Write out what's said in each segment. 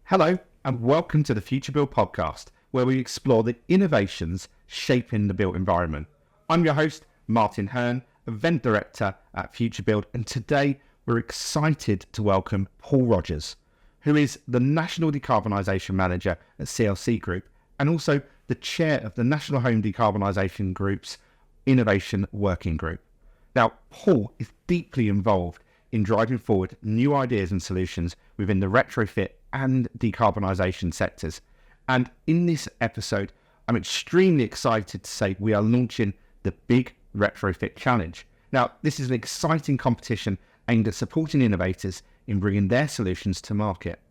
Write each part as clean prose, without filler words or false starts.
Hello, and welcome to the Futurebuild Podcast, where we explore the innovations shaping the built environment. I'm your host, Martin Hurn, Event Director at Futurebuild, and today we're excited to welcome Paul Rogers, who is the National Decarbonisation Manager at CLC Group and also the Chair of the National Home Decarbonisation Group's Innovation Working Group. Now, Paul is deeply involved in driving forward new ideas and solutions within the retrofit and decarbonisation sectors. And in this episode, I'm extremely excited to say we are launching the Big Retrofit Challenge. Now, this is an exciting competition aimed at supporting innovators in bringing their solutions to market.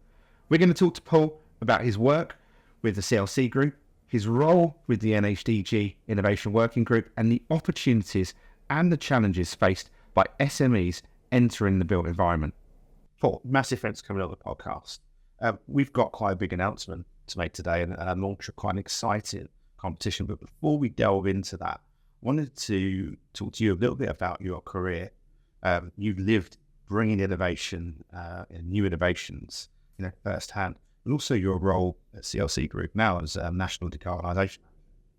We're going to talk to Paul about his work with the CLC Group, his role with the NHDG Innovation Working Group, and the opportunities and the challenges faced by SMEs entering the built environment. Paul, massive thanks for coming on the podcast. We've got quite a big announcement to make today and launch quite an exciting competition. But before we delve into that, I wanted to talk to you a little bit about your career. You've lived bringing innovation and new innovations, firsthand, and also your role at CLC Group now as National Decarbonisation.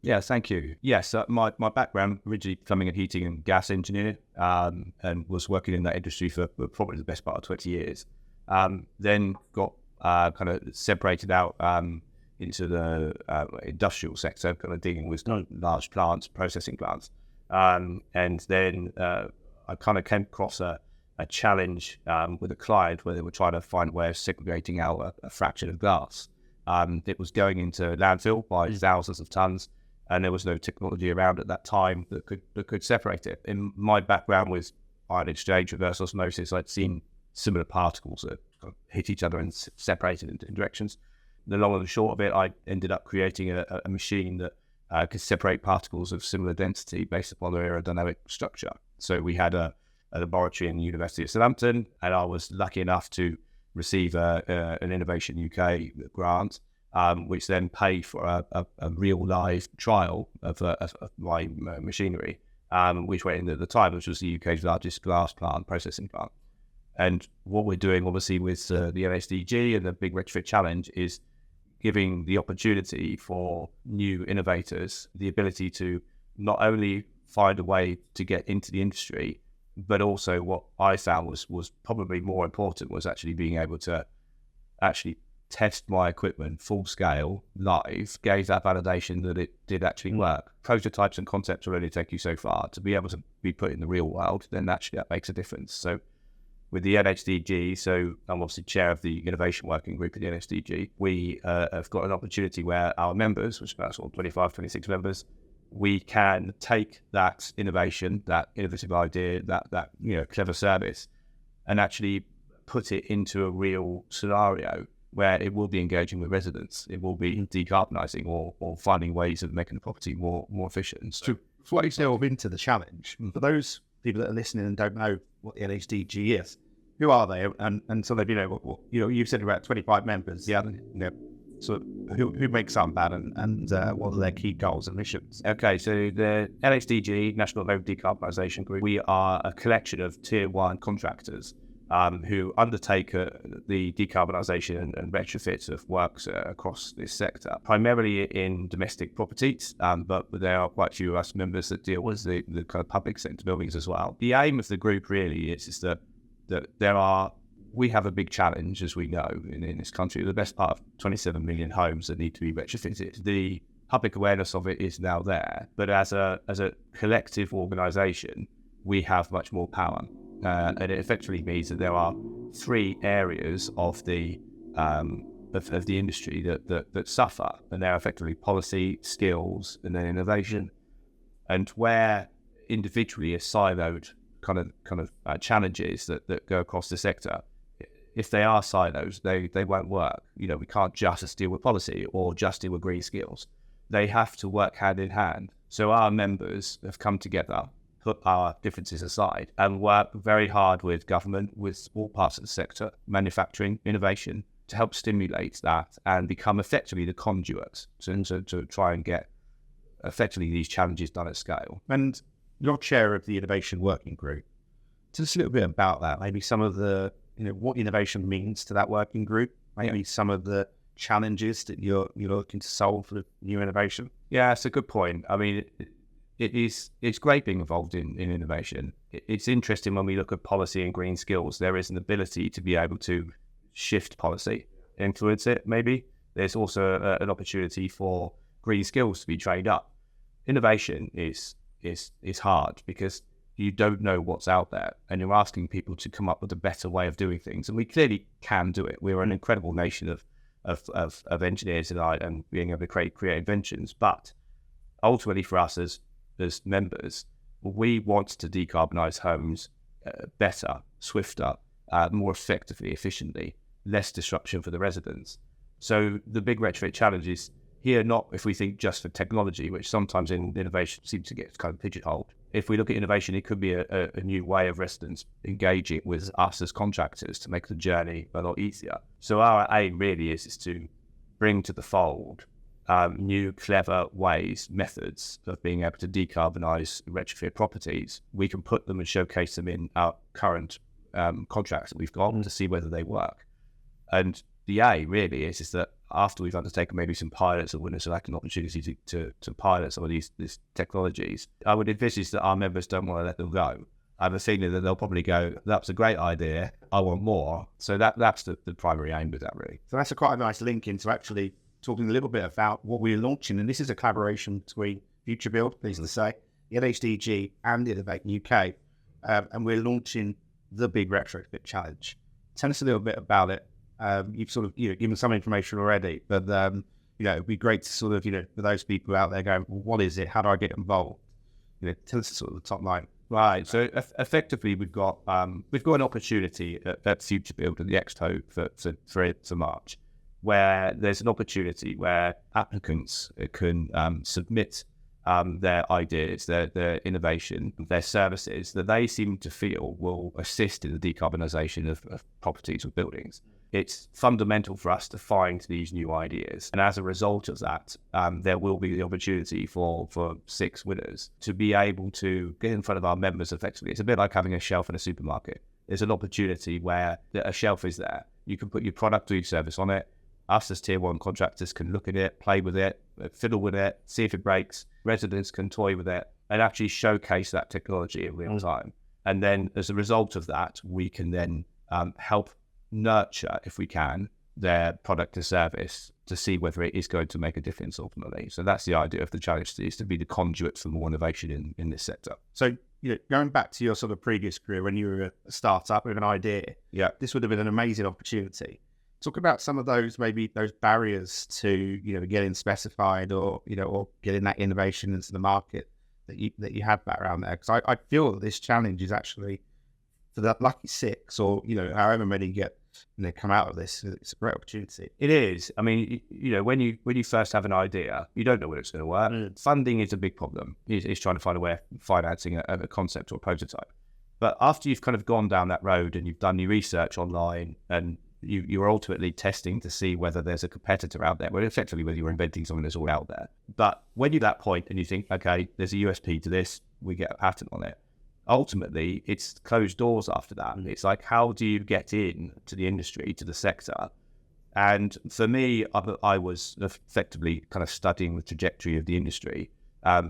Yeah, thank you. Yes, my background originally becoming a heating and gas engineer, and was working in that industry for probably the best part of 20 years. Then got kind of separated out into the industrial sector, kind of dealing with large plants, processing plants. And then I kind of came across a challenge with a client where they were trying to find a way of segregating out a fraction of glass. It was going into landfill by thousands of tons, and there was no technology around at that time that could separate it. In my background with ion exchange, reverse osmosis, I'd seen similar particles that hit each other and separated in different directions. The long and the short of it, I ended up creating a machine that could separate particles of similar density based upon their aerodynamic structure. So we had a laboratory in the University of Southampton, and I was lucky enough to receive an Innovation UK grant, which then paid for a real live trial of my machinery, which went in at the time, which was the UK's largest glass plant, processing plant. And what we're doing, obviously, with the NHDG and the Big Retrofit Challenge is giving the opportunity for new innovators the ability to not only find a way to get into the industry, but also what I found was probably more important was actually being able to actually test my equipment full scale live, gave that validation that it did actually work. Prototypes and concepts will only take you so far. To be able to be put in the real world, then actually that makes a difference. So with the NHDG, so I'm obviously chair of the Innovation Working Group at the NHDG, we have got an opportunity where our members, which is about sort of 25, 26 members, we can take that innovation, that innovative idea, that clever service, and actually put it into a real scenario where it will be engaging with residents, it will be decarbonising or finding ways of making the property more efficient. So before we delve into the challenge, for those people that are listening and don't know what the NHDG is, who are they? And so you've said about 25 members. Yeah. So who makes up that and what are their key goals and missions? Okay, so the NHDG, National Home Decarbonisation Group, we are a collection of tier one contractors who undertake the decarbonisation and retrofit of works across this sector, primarily in domestic properties, but there are quite a few of us members that deal with the kind of public sector buildings as well. The aim of the group really is that we have a big challenge, as we know, in this country. The best part of 27 million homes that need to be retrofitted. The public awareness of it is now there, but as a collective organisation, we have much more power. And it effectively means that there are three areas of the industry that suffer, and they're effectively policy, skills, and then innovation. And where individually are siloed kind of challenges that go across the sector, if they are silos, they won't work. We can't just deal with policy or just deal with green skills. They have to work hand in hand. So our members have come together, put our differences aside, and work very hard with government, with all parts of the sector, manufacturing, innovation, to help stimulate that and become effectively the conduits to try and get effectively these challenges done at scale. And you're chair of the Innovation Working Group. Tell us a little bit about that, maybe some of the, what innovation means to that working group, maybe some of the challenges that you're looking to solve for new innovation? Yeah, it's a good point. I mean, it's great being involved in innovation. It's interesting when we look at policy and green skills, there is an ability to be able to shift policy, influence it maybe. There's also an opportunity for green skills to be trained up. Innovation is hard because you don't know what's out there and you're asking people to come up with a better way of doing things. And we clearly can do it. We're an incredible nation of engineers and being able to create inventions. But ultimately for us as members, we want to decarbonise homes better, swifter, more effectively, efficiently, less disruption for the residents. So the big retrofit challenge is here, not if we think just for technology, which sometimes in innovation seems to get kind of pigeonholed. If we look at innovation, it could be a new way of residents engaging with us as contractors to make the journey a lot easier. So our aim really is to bring to the fold new, clever ways, methods of being able to decarbonise retrofit properties. We can put them and showcase them in our current contracts that we've got to see whether they work. And the aim really is that after we've undertaken maybe some pilots and winners select an opportunity to pilot some of these technologies, I would envisage that our members don't want to let them go. I have a feeling that they'll probably go, that's a great idea, I want more. So that's the primary aim with that, really. So that's quite a nice link into actually talking a little bit about what we're launching. And this is a collaboration between Futurebuild, pleased to say, the NHDG and Innovate UK. And we're launching the Big Retrofit Challenge. Tell us a little bit about it. You've sort of given some information already, but it'd be great to sort of for those people out there going, well, what is it? How do I get involved? Tell us sort of the top line. Right. So effectively, we've got an opportunity at Futurebuild at the Expo for March, where there's an opportunity where applicants can submit their ideas, their innovation, their services that they seem to feel will assist in the decarbonisation of properties or buildings. It's fundamental for us to find these new ideas. And as a result of that, there will be the opportunity for 6 winners to be able to get in front of our members effectively. It's a bit like having a shelf in a supermarket. There's an opportunity where a shelf is there. You can put your product or your service on it. Us as tier 1 contractors can look at it, play with it, fiddle with it, see if it breaks. Residents can toy with it and actually showcase that technology in real time. And then as a result of that, we can then help nurture, if we can, their product or service to see whether it is going to make a difference ultimately. So that's the idea of the challenge, is to be the conduit for more innovation in this sector. So, going back to your sort of previous career when you were a startup with an idea, this would have been an amazing opportunity. Talk about some of those barriers to getting specified or getting that innovation into the market that you had back around there. Because I feel that this challenge is actually for that lucky 6 or however many get come out of this. It's a great opportunity. It is. I mean, when you first have an idea, you don't know whether it's going to work. Funding is a big problem. It's trying to find a way of financing a concept or a prototype. But after you've kind of gone down that road and you've done your research online and you're ultimately testing to see whether there's a competitor out there, well, effectively whether you're inventing something that's all out there. But when you're at that point and you think, okay, there's a USP to this, we get a patent on it. Ultimately, it's closed doors after that. It's like, how do you get in to the industry, to the sector? And for me, I was effectively kind of studying the trajectory of the industry.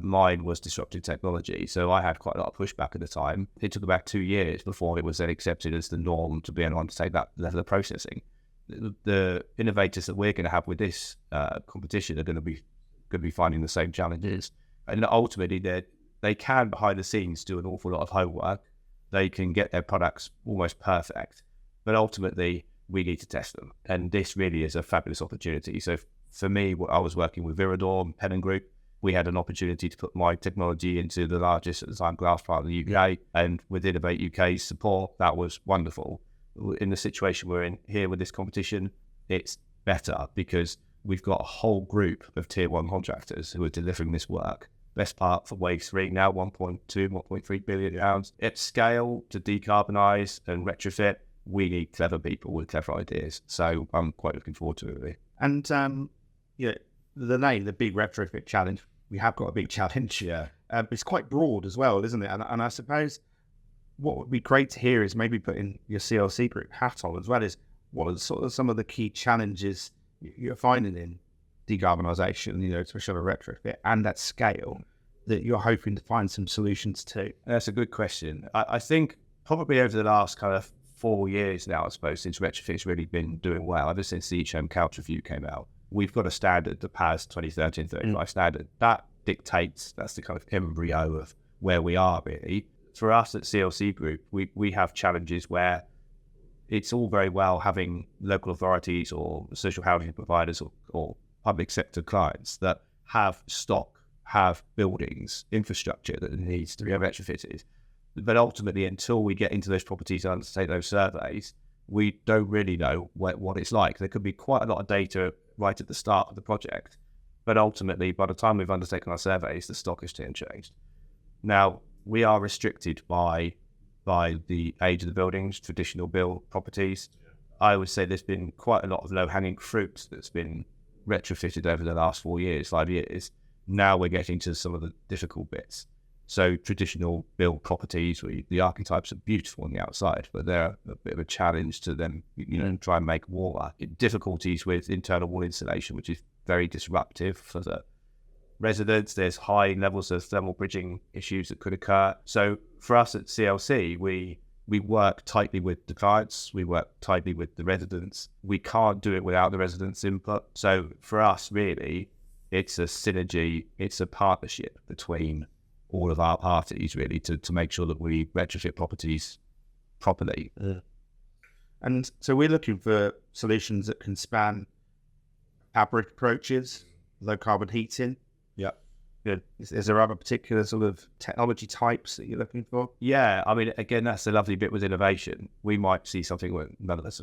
Mine was disruptive technology, so I had quite a lot of pushback at the time. It took about 2 years before it was then accepted as the norm to be able to undertake that level of processing. The innovators that we're going to have with this competition are going to be finding the same challenges, and ultimately they can behind the scenes do an awful lot of homework. They can get their products almost perfect, but ultimately we need to test them, and this really is a fabulous opportunity. So for me, I was working with Viridor, Penn Group. We had an opportunity to put my technology into the largest at the time glass plant in the UK, and with Innovate UK's support, that was wonderful. In the situation we're in here with this competition, it's better because we've got a whole group of tier 1 contractors who are delivering this work. Best part for wave 3 now, 1.2, 1.3 billion pounds. At scale to decarbonise and retrofit, we need clever people with clever ideas. So I'm quite looking forward to it, really. And the name, the Big Retrofit Challenge, we have got a big challenge. It's quite broad as well, isn't it? And I suppose what would be great to hear is maybe putting your CLC Group hat on as well, is what are sort of some of the key challenges you're finding in decarbonisation, especially on a retrofit and at scale, that you're hoping to find some solutions to? That's a good question. I think probably over the last kind of 4 years now, I suppose, since retrofit's really been doing well, ever since the Each Home Couch Review came out, we've got a standard, the PAS 2013-35 standard. That dictates, that's the kind of embryo of where we are, really. For us at CLC Group, we have challenges where it's all very well having local authorities or social housing providers or public sector clients that have stock, have buildings, infrastructure that needs to be retrofitted. But ultimately, until we get into those properties and undertake those surveys, we don't really know what it's like. There could be quite a lot of data right at the start of the project, but ultimately, by the time we've undertaken our surveys, the stock has changed. Now, we are restricted by the age of the buildings, traditional build properties. I would say there's been quite a lot of low-hanging fruit that's been retrofitted over the last 5 years. Now we're getting to some of the difficult bits. So traditional build properties, the archetypes are beautiful on the outside, but they're a bit of a challenge to them, try and make wall. Difficulties with internal wall insulation, which is very disruptive for the residents. There's high levels of thermal bridging issues that could occur. So for us at CLC, we work tightly with the clients, we work tightly with the residents. We can't do it without the residents' input. So for us, really, it's a synergy, it's a partnership between all of our parties, really, to make sure that we retrofit properties properly. And so we're looking for solutions that can span fabric approaches, low carbon heating. Yeah. Good. Is there other particular sort of technology types that you're looking for? Yeah, I mean, again, that's the lovely bit with innovation. We might see something where none of us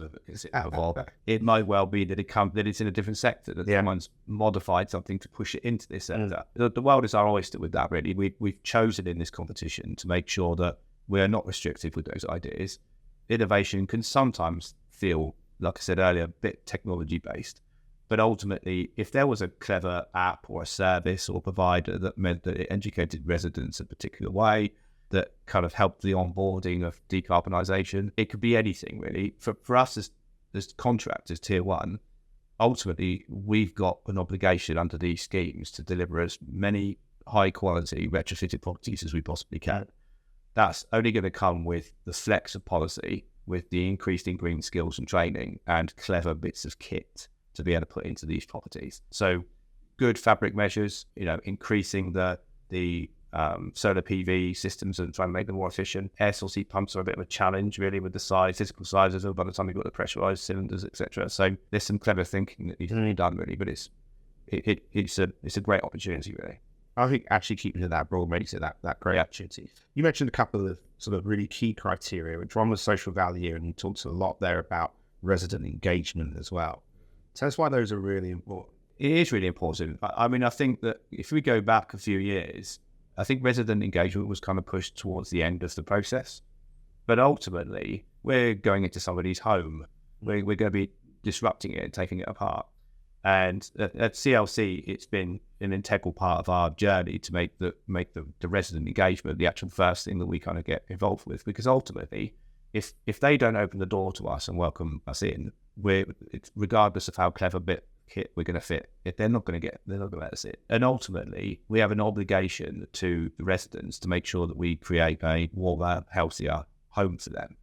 have evolved. It might well be that it's in a different sector, that someone's modified something to push it into this sector. The world is our oyster with that, really. We've chosen in this competition to make sure that we are not restrictive with those ideas. Innovation can sometimes feel, like I said earlier, a bit technology-based. But ultimately, if there was a clever app or a service or provider that meant that it educated residents a particular way, that kind of helped the onboarding of decarbonisation, it could be anything, really. For us as contractors, Tier 1, ultimately, we've got an obligation under these schemes to deliver as many high-quality retrofitted properties as we possibly can. That's only going to come with the flex of policy, with the increased in green skills and training, and clever bits of kit to be able to put into these properties. So good fabric measures, increasing the solar PV systems and trying to make them more efficient. Air source heat pumps are a bit of a challenge, really, with the physical size of them by the time you've got the pressurized cylinders, etc. So there's some clever thinking that needs to be done, really, but it's a great opportunity, really. I think actually keeping to that broad makes it that great opportunity. You mentioned a couple of sort of really key criteria, which one was social value, and you talked a lot there about resident engagement as well. Tell us why those are really important. It is really important. I mean, I think that if we go back a few years, I think resident engagement was kind of pushed towards the end of the process. But ultimately, we're going into somebody's home. We're going to be disrupting it and taking it apart. And at CLC, it's been an integral part of our journey to make the resident engagement the actual first thing that we kind of get involved with. Because ultimately, if they don't open the door to us and welcome us in, regardless of how clever bit kit we're going to fit, if they're not going to let us in. And ultimately, we have an obligation to the residents to make sure that we create a warmer, healthier home for them.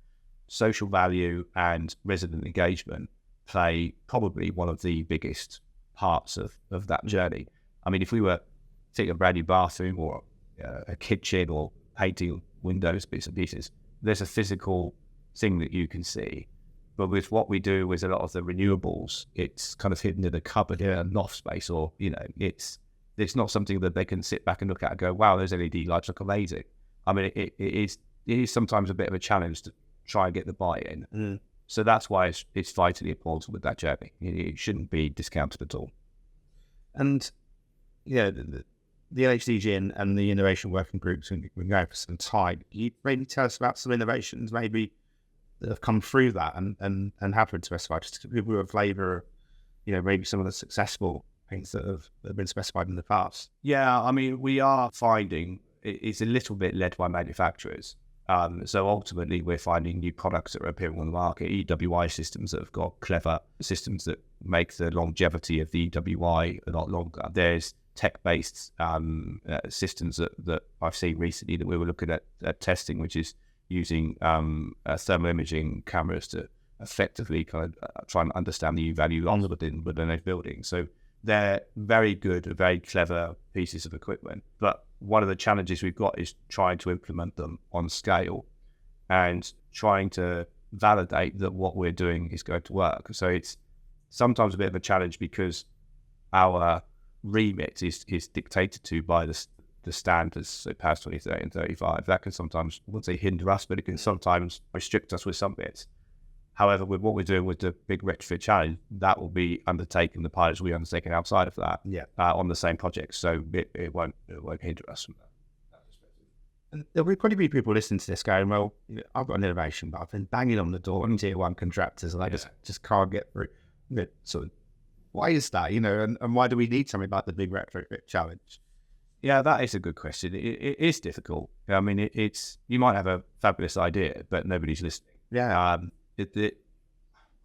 Social value and resident engagement play probably one of the biggest parts of that journey. I mean, if we were taking a brand new bathroom or a kitchen or painting windows, bits and pieces, there's a physical thing that you can see. But with what we do with a lot of the renewables, it's kind of hidden in a cupboard in a loft space, or it's not something that they can sit back and look at and go, "Wow, those LED lights look amazing." I mean, it is sometimes a bit of a challenge to try and get the buy-in. So that's why it's vitally important with that journey. It shouldn't be discounted at all. And the NHDG and the innovation working groups have been going for some time. Can you maybe tell us about some innovations maybe that have come through that and have been specified, just to give people a flavour of, maybe some of the successful things that have been specified in the past? Yeah, I mean, we are finding it's a little bit led by manufacturers. So ultimately, we're finding new products that are appearing on the market, EWI systems that have got clever systems that make the longevity of the EWI a lot longer. There's tech-based systems that I've seen recently that we were looking at testing, which is using thermal imaging cameras to effectively kind of try and understand the value loss within a building. So they're very good, very clever pieces of equipment. But one of the challenges we've got is trying to implement them on scale and trying to validate that what we're doing is going to work. So it's sometimes a bit of a challenge because our remit is dictated to by the standards, so PAS 2030 and 35. That can sometimes, I wouldn't say hinder us, but it can sometimes restrict us with some bits. However, with what we're doing with the Big Retrofit Challenge, that will be undertaking, the pilots will be undertaken outside of that on the same project. So it won't hinder us from that perspective. And there'll be probably people listening to this going, well, I've got an innovation, but I've been banging on the door on tier one contractors and I just can't get through. So why is that, and why do we need something like the Big Retrofit Challenge? Yeah, that is a good question. It is difficult. I mean, it's you might have a fabulous idea, but nobody's listening. Yeah.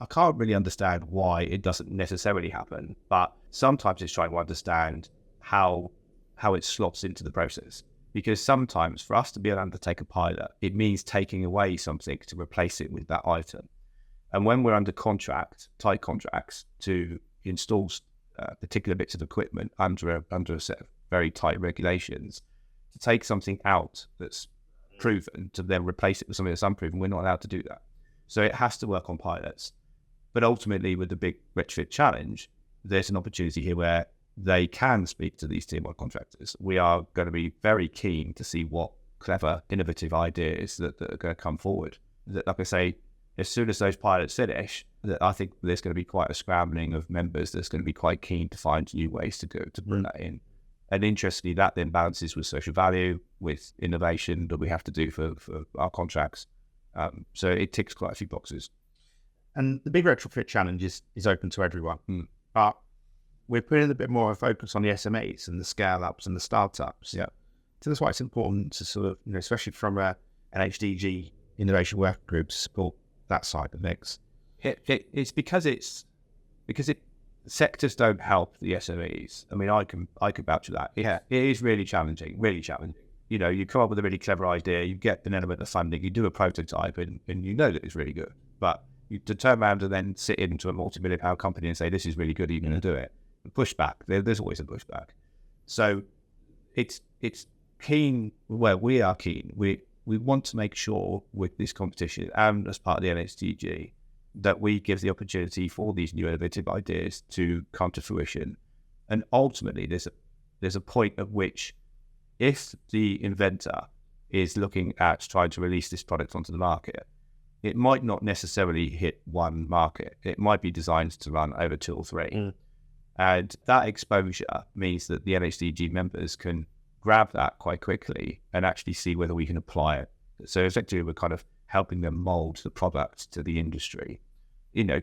I can't really understand why it doesn't necessarily happen, but sometimes it's trying to understand how it slots into the process. Because sometimes for us to be able to undertake a pilot, it means taking away something to replace it with that item. And when we're under contract, tight contracts, to install particular bits of equipment under a set of very tight regulations, to take something out that's proven to then replace it with something that's unproven, we're not allowed to do that. So it has to work on pilots. But ultimately, with the Big Retrofit Challenge, there's an opportunity here where they can speak to these tier one contractors. We are going to be very keen to see what clever, innovative ideas that are going to come forward. That, like I say, as soon as those pilots finish, that I think there's going to be quite a scrambling of members that's going to be quite keen to find new ways to bring that in. And interestingly, that then balances with social value, with innovation that we have to do for our contracts. So it ticks quite a few boxes. And the Big Retrofit Challenge is open to everyone. But we're putting a bit more of a focus on the SMEs and the scale-ups and the startups. Yeah. So that's why it's important to sort of, especially from an HDG innovation work group, to support that side of things. It's because sectors don't help the SMEs. I mean, I can vouch for that. Yeah, it is really challenging, really challenging. You come up with a really clever idea, you get an element of funding, you do a prototype, and you know that it's really good. But to turn around and then sit into a multi-million-pound company and say, this is really good, are you going to do it? And pushback, there's always a pushback. So it's keen, well, we are keen. We want to make sure with this competition and as part of the NHDG that we give the opportunity for these new innovative ideas to come to fruition. And ultimately, there's a point at which if the inventor is looking at trying to release this product onto the market, it might not necessarily hit one market. It might be designed to run over 2 or 3. And that exposure means that the NHDG members can grab that quite quickly and actually see whether we can apply it. So effectively, we're kind of helping them mold the product to the industry,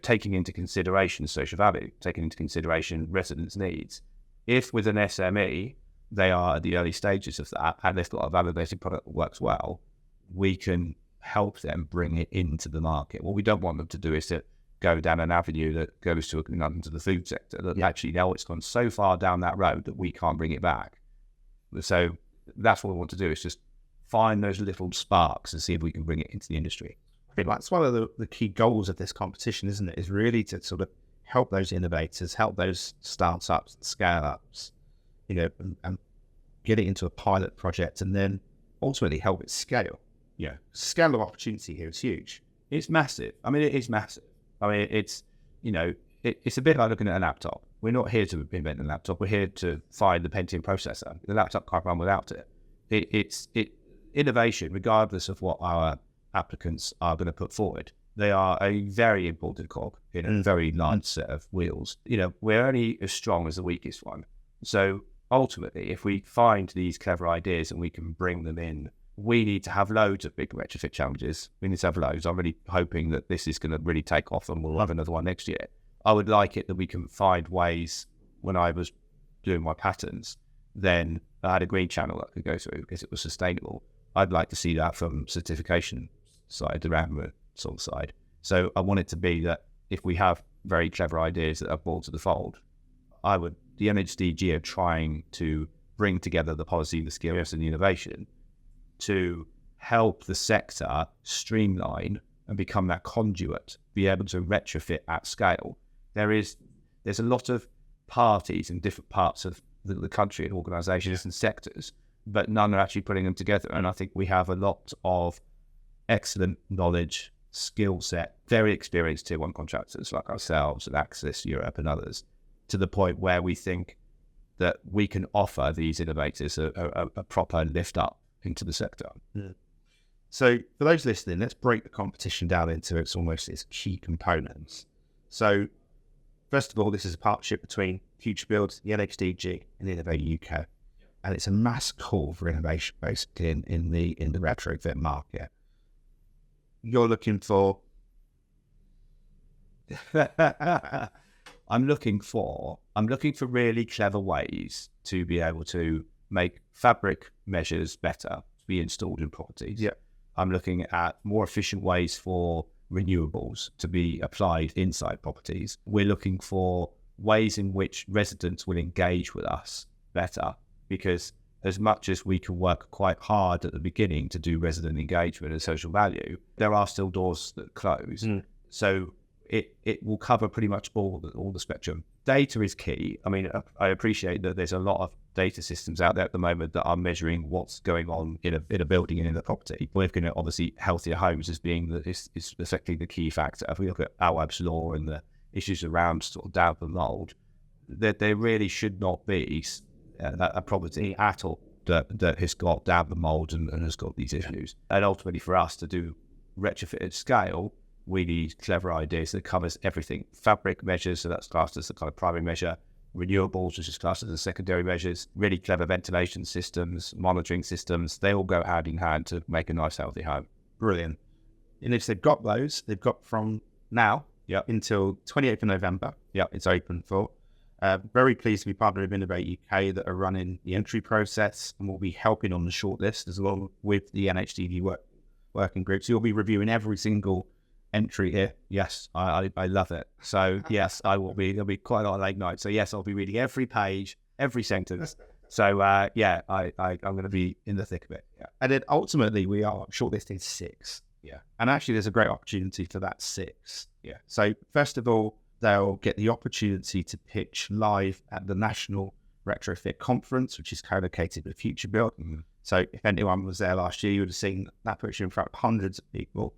taking into consideration social value, taking into consideration residents' needs. If with an SME, they are at the early stages of that and they've got a validated product that works well, we can help them bring it into the market. What we don't want them to do is to go down an avenue that goes into the food sector that actually now it's gone so far down that road that we can't bring it back. So that's what we want to do, is just find those little sparks and see if we can bring it into the industry. I think that's one of the key goals of this competition, isn't it? Is really to sort of help those innovators, help those startups and scale-ups, and get it into a pilot project and then ultimately help it scale. Yeah. Scale of opportunity here is huge. It's massive. I mean, it is massive. I mean, it's, it's a bit like looking at a laptop. We're not here to invent a laptop. We're here to find the Pentium processor. The laptop can't run without it. It's innovation, regardless of what our applicants are going to put forward. They are a very important cog in a very large set of wheels. We're only as strong as the weakest one. So ultimately, if we find these clever ideas and we can bring them in, we need to have loads of Big Retrofit challenges. We need to have loads. I'm really hoping that this is going to really take off and we'll have another one next year. I would like it that we can find ways. When I was doing my patterns, then I had a green channel that I could go through because it was sustainable. I'd like to see that from certification side, the Rammer sort of side. So I want it to be that if we have very clever ideas that are brought to the fold, the NHDG are trying to bring together the policy, the skills and the innovation to help the sector streamline and become that conduit, be able to retrofit at scale. There's a lot of parties in different parts of the country and organisations and sectors, but none are actually putting them together. And I think we have a lot of excellent knowledge, skill set, very experienced tier one contractors like ourselves and Access Europe and others, to the point where we think that we can offer these innovators a proper lift up into the sector. Yeah. So for those listening, let's break the competition down into its key components. So first of all, this is a partnership between Futurebuild, the NHDG and Innovate UK. And it's a mass call for innovation basically in the retrofit market. You're looking for I'm looking for really clever ways to be able to make fabric measures better to be installed in properties. Yeah. I'm looking at more efficient ways for renewables to be applied inside properties. We're looking for ways in which residents will engage with us better, because as much as we can work quite hard at the beginning to do resident engagement and social value, there are still doors that close. So it will cover pretty much all the spectrum. Data is key. I mean, I appreciate that there's a lot of data systems out there at the moment that are measuring what's going on in a building and in a property. We're looking at obviously healthier homes as being is effectively the key factor. If we look at Awaab's law and the issues around sort of damp and mold, that there really should not be a property at all that has got damp and mold and has got these issues. And ultimately, for us to do retrofit at scale, we need clever ideas that covers everything. Fabric measures, so that's classed as the kind of primary measure. Renewables, which is classed as the secondary measures. Really clever ventilation systems, monitoring systems. They all go hand in hand to make a nice, healthy home. brilliant. And if they've got those, they've got from now until 28th of November. It's open for. Very pleased to be partnered with Innovate UK that are running the entry process and will be helping on the shortlist as well with the NHDV working group. So you'll be reviewing every single entry here. Yes, I love it. So yes, I will be. There'll be quite a lot of late nights. So yes, I'll be reading every page, every sentence. So I'm going to be in the thick of it. Yeah. And then ultimately we are shortlisting 6. Yeah. And actually there's a great opportunity for that 6. Yeah. So first of all, they'll get the opportunity to pitch live at the National Retrofit Conference, which is co-located with Futurebuild. Mm-hmm. So if anyone was there last year, you would have seen that puts you in front of hundreds of people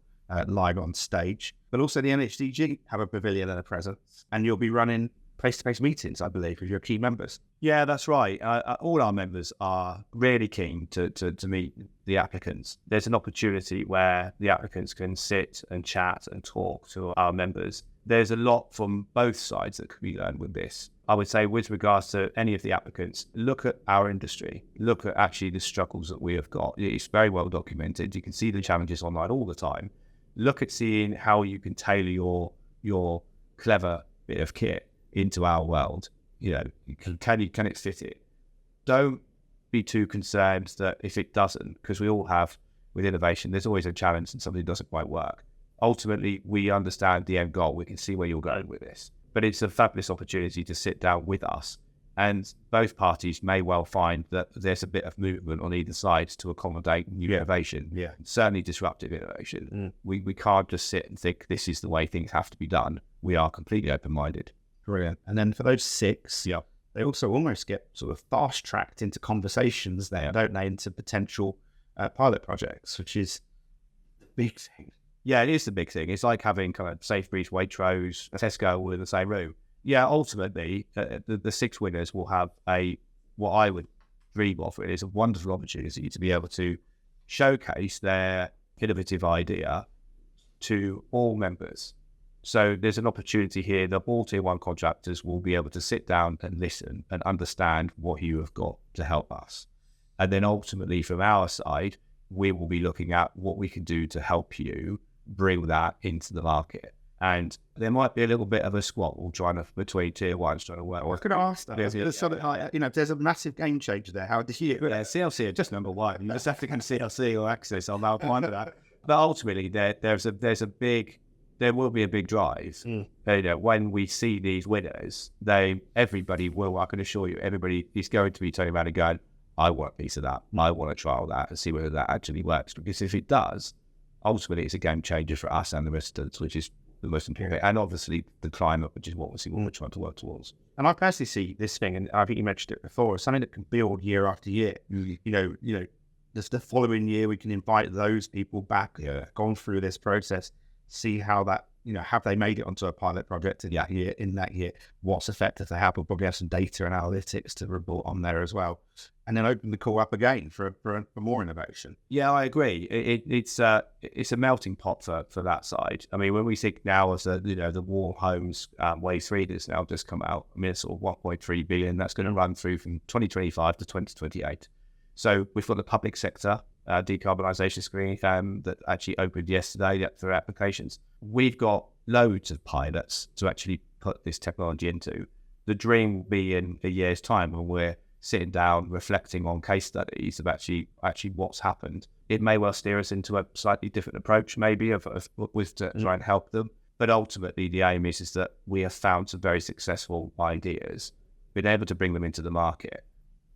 live on stage. But also the NHDG have a pavilion and a presence, and you'll be running face-to-face meetings, I believe, with your key members. Yeah, that's right. All our members are really keen to meet the applicants. There's an opportunity where the applicants can sit and chat and talk to our members. There's a lot from both sides that could be learned with this. I would say with regards to any of the applicants, look at our industry, look at actually the struggles that we have got. It's very well documented. You can see the challenges online all the time. Look at seeing how you can tailor your clever bit of kit into our world. You know, can it fit it? Don't be too concerned that if it doesn't, because we all have with innovation, there's always a challenge and something doesn't quite work. Ultimately, we understand the end goal. We can see where you're going with this. But it's a fabulous opportunity to sit down with us. And both parties may well find that there's a bit of movement on either side to accommodate new innovation. Yeah. Certainly disruptive innovation. We can't just sit and think this is the way things have to be done. We are completely open-minded. Brilliant. And then for those 6, they also almost get sort of fast-tracked into conversations there, don't they, into potential pilot projects, which is the big thing. Yeah, it is the big thing. It's like having kind of Sainsbury's, Waitrose, Tesco all in the same room. Yeah, ultimately, the 6 winners will have what I would dream of. It is a wonderful opportunity to be able to showcase their innovative idea to all members. So there's an opportunity here that all Tier 1 contractors will be able to sit down and listen and understand what you have got to help us. And then ultimately, from our side, we will be looking at what we can do to help you bring that into the market. And there might be a little bit of a squabble between tier ones trying to work. I was going to ask that. There's sort of like, if there's a massive game changer there, how do you? Yeah, CLC are just number one. You just have to go to CLC or Access. I'll now find that. But ultimately, there will be a big drive. When we see these winners, everybody will. I can assure you, everybody is going to be turning around and going, "I want a piece of that. I want to trial that and see whether that actually works." Because if it does, ultimately, it's a game changer for us and the residents, which is the most important, and obviously the climate, which is what we're trying to work towards. And I personally see this thing, and I think you mentioned it before, as something that can build year after year. The following year we can invite those people back, gone through this process, see how that, have they made it onto a pilot project in that year, what's effective they have. We'll probably have some data and analytics to report on there as well, and then open the call up again for more innovation. Yeah, I agree. It's a melting pot for that side. I mean, when we think now as the Warm Homes Wave 3 that's now just come out, I mean, it's sort of 1.3 billion that's going to run through from 2025 to 2028. So we've got the public sector decarbonisation screening that actually opened yesterday for applications. We've got loads of pilots to actually put this technology into. The dream will be in a year's time when we're sitting down reflecting on case studies of actually what's happened. It may well steer us into a slightly different approach, maybe with to try and help them. But ultimately, the aim is that we have found some very successful ideas, been able to bring them into the market,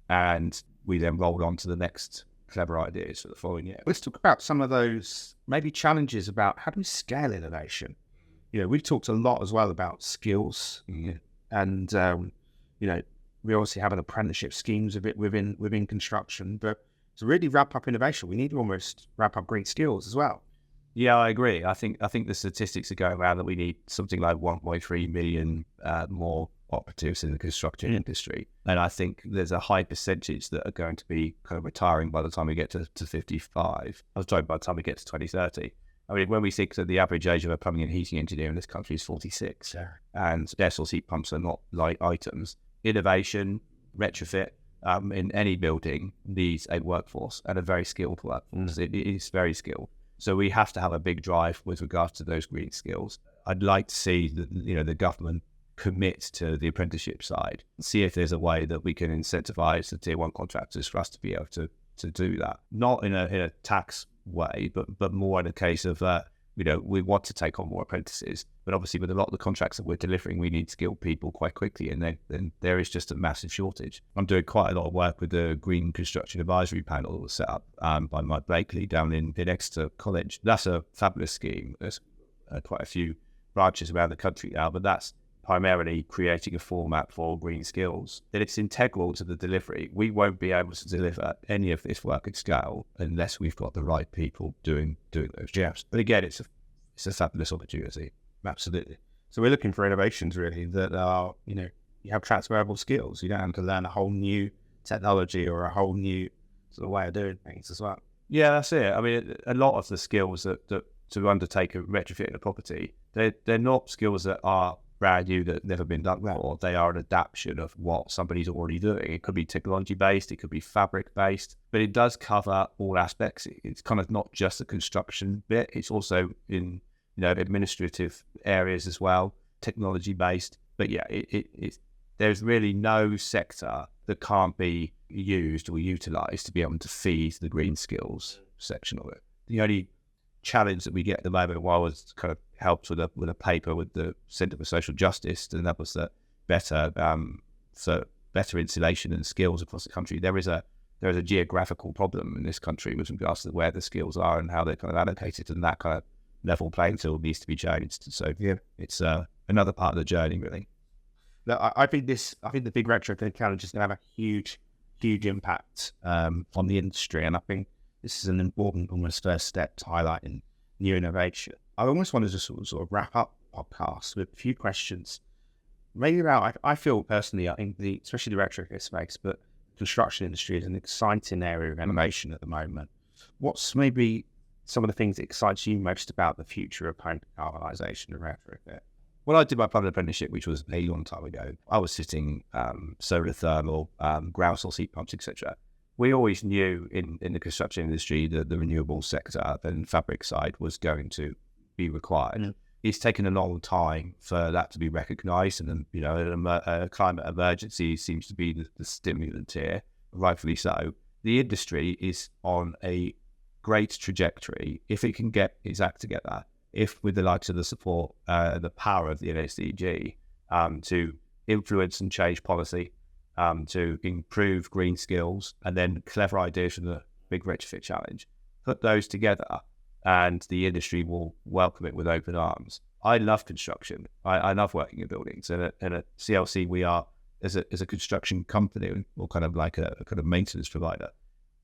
and we then rolled on to the next clever ideas for the following year. Let's talk about some of those maybe challenges about how do we scale innovation. We've talked a lot as well about skills, and we obviously have an apprenticeship schemes of it within construction, but to really wrap up innovation, we need to almost wrap up green skills as well. Yeah, I agree. I think the statistics are going around that we need something like 1.3 million more operatives in the construction industry, and I think there's a high percentage that are going to be kind of retiring by the time we get to 55. I was talking by the time we get to 2030. I mean, when we think that the average age of a plumbing and heating engineer in this country is 46, and air source heat pumps are not light items, innovation, retrofit in any building needs a workforce, and a very skilled workforce. It is very skilled. So we have to have a big drive with regards to those green skills. I'd like to see the government commit to the apprenticeship side, see if there's a way that we can incentivize the tier one contractors for us to be able to do that. Not in a tax way, but more in a case of, we want to take on more apprentices, but obviously with a lot of the contracts that we're delivering, we need skilled people quite quickly, and then there is just a massive shortage. I'm doing quite a lot of work with the Green Construction Advisory Panel that was set up by Mike Blakely down in Exeter College. That's a fabulous scheme. There's quite a few branches around the country now, but that's primarily creating a format for green skills, that it's integral to the delivery. We won't be able to deliver any of this work at scale unless we've got the right people doing those jobs. But again, it's a fabulous opportunity. Absolutely. So we're looking for innovations really that are, you have transferable skills. You don't have to learn a whole new technology or a whole new sort of way of doing things as well. Yeah, that's it. I mean, a lot of the skills that to undertake a retrofit in a property, they're not skills that are brand new, that have never been done before. They are an adaptation of what somebody's already doing. It could be technology based, it could be fabric based, but it does cover all aspects. It's kind of not just the construction bit, it's also in administrative areas as well, technology based. But yeah, there's really no sector that can't be used or utilized to be able to feed the green skills section of it. The only challenge that we get at the moment, while I was kind of helped with a paper with the Centre for Social Justice, and that was that better insulation and skills across the country. There is a geographical problem in this country with regards to where the skills are and how they're kind of allocated, and that kind of level playing field needs to be changed. So it's another part of the journey, really. Look, I think the Big Retrofit challenge is going to have a huge impact on the industry, and I think this is an important almost first step to highlighting new innovation. I almost wanted to sort of wrap up the podcast with a few questions. Maybe about, I feel personally, I think especially the retrofit space, but construction industry is an exciting area of innovation at the moment. What's maybe some of the things that excites you most about the future of home decarbonisation and retrofit? When I did my plumbing apprenticeship, which was a long time ago, I was sitting solar thermal, ground source heat pumps, etc. We always knew in the construction industry that the renewable sector and fabric side was going to be required. it's taken a long time for that to be recognised, and a climate emergency seems to be the stimulant here, rightfully so. The industry is on a great trajectory if it can get its act together, if with the likes of the support, the power of the NSDG to influence and change policy, to improve green skills, and then clever ideas from the Big Retrofit Challenge. Put those together and the industry will welcome it with open arms. I love construction. I love working in buildings. And at CLC, we are, as a construction company, or kind of like a kind of maintenance provider,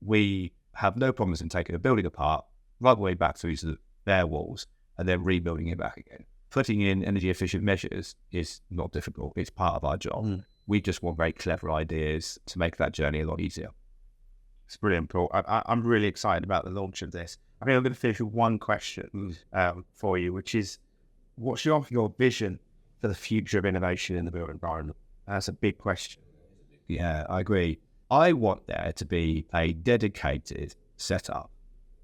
we have no problems in taking a building apart, right the way back through to the bare walls, and then rebuilding it back again. Putting in energy efficient measures is not difficult. It's part of our job. We just want very clever ideas to make that journey a lot easier. It's brilliant, Paul. I'm really excited about the launch of this. I think I'm going to finish with one question for you, which is, what's your vision for the future of innovation in the built environment? That's a big question. Yeah, I agree. I want there to be a dedicated setup,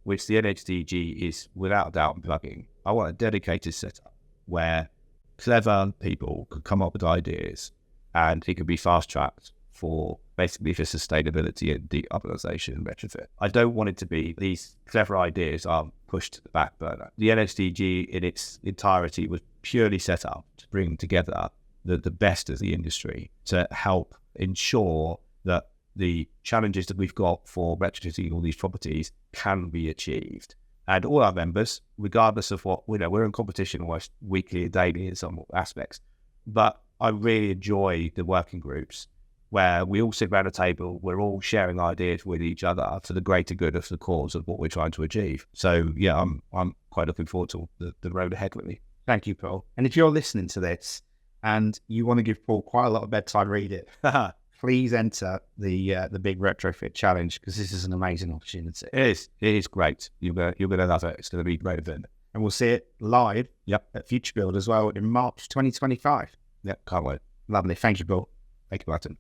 which the NHDG is without doubt plugging. I want a dedicated setup where clever people could come up with ideas and it could be fast-tracked for sustainability and decarbonisation and retrofit. I don't want it to be these clever ideas are pushed to the back burner. The NHDG in its entirety was purely set up to bring together the best of the industry to help ensure that the challenges that we've got for retrofitting all these properties can be achieved. And all our members, regardless of what, we're in competition almost weekly and daily in some aspects, but I really enjoy the working groups where we all sit around a table, we're all sharing ideas with each other for the greater good of the cause of what we're trying to achieve. So yeah, I'm quite looking forward to the road ahead with me. Thank you, Paul. And if you're listening to this and you want to give Paul quite a lot of bedtime reading, please enter the Big Retrofit Challenge, because this is an amazing opportunity. It is great. You're gonna love it. It's gonna be a great event. And we'll see it live at Futurebuild as well in March 2025. Yeah, can't wait. Lovely. Thank you, Paul. Thank you, Martin.